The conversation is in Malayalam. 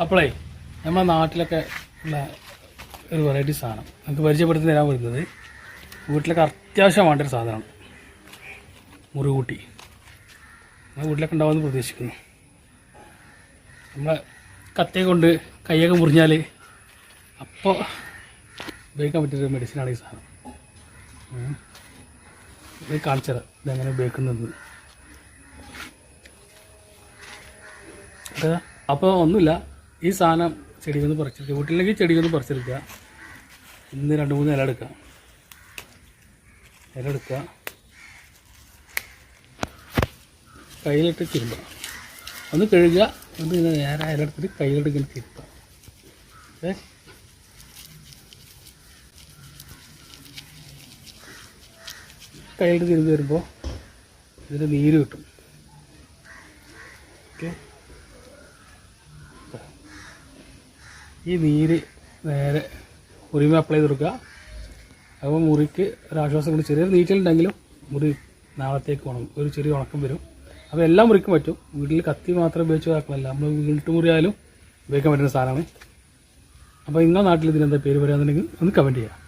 അപ്പോളേ നമ്മുടെ നാട്ടിലൊക്കെ ഉള്ള ഒരു വെറൈറ്റി സാധനം നമുക്ക് പരിചയപ്പെടുത്തി തരാൻ വരുന്നത് വീട്ടിലൊക്കെ അത്യാവശ്യം വേണ്ടൊരു സാധനമാണ് മുറികൂട്ടി. നമ്മുടെ വീട്ടിലൊക്കെ ഉണ്ടാവുമെന്ന് പ്രതീക്ഷിക്കുന്നു. നമ്മളെ കത്തിയെ കൊണ്ട് കൈയൊക്കെ മുറിഞ്ഞാൽ അപ്പോൾ ഉപയോഗിക്കാൻ പറ്റിയൊരു മെഡിസിനാണ് ഈ സാധനം. ഇത് കാണിച്ചത് ഇതെങ്ങനെ ഉപയോഗിക്കുന്നത്. അപ്പോൾ ഒന്നുമില്ല, ഈ സാധനം ചെടിയിൽ നിന്ന് പറിച്ചെടുക്കുക. വീട്ടിലേക്ക് ചെടിയിൽ നിന്ന് പറിച്ചെടുക്കുക. ഇന്ന് 2-3 ഇല എടുക്കുക. കയ്യിലിട്ട് തിരുമ്പുക. ഒന്ന് കഴുകുക. ഒന്ന് നേരെ ഇല എടുത്തിട്ട് കയ്യിലിട്ട് ഇങ്ങനെ തിരുമ്പുക. ഓക്കെ, കയ്യിലിട്ട് തിരുമ്പി വരുമ്പോൾ ഇതിന് നീര് കിട്ടും. ഓക്കെ, ഈ നീര് നേരെ മുറിമ അപ്ലൈ ചെയ്ത് കൊടുക്കുക. അപ്പോൾ മുറിക്ക് ഒരാശ്വാസം കൊണ്ട് ചെറിയൊരു നീറ്റലുണ്ടെങ്കിലും മുറി നാളത്തേക്ക് ഒരു ചെറിയ ഉണക്കം വരും. അപ്പോൾ എല്ലാം മുറിക്കും പറ്റും. വീട്ടിൽ കത്തി മാത്രം ഉപയോഗിച്ച് ആക്കണമല്ല, നമ്മൾ വീട്ടു മുറിയായാലും ഉപയോഗിക്കാൻ പറ്റുന്ന സാധനമാണ്. അപ്പോൾ നിങ്ങളുടെ നാട്ടിൽ ഇതിനെന്താ പേര് പറയാന്നുണ്ടെങ്കിൽ ഒന്ന് കമൻറ്റ് ചെയ്യുക.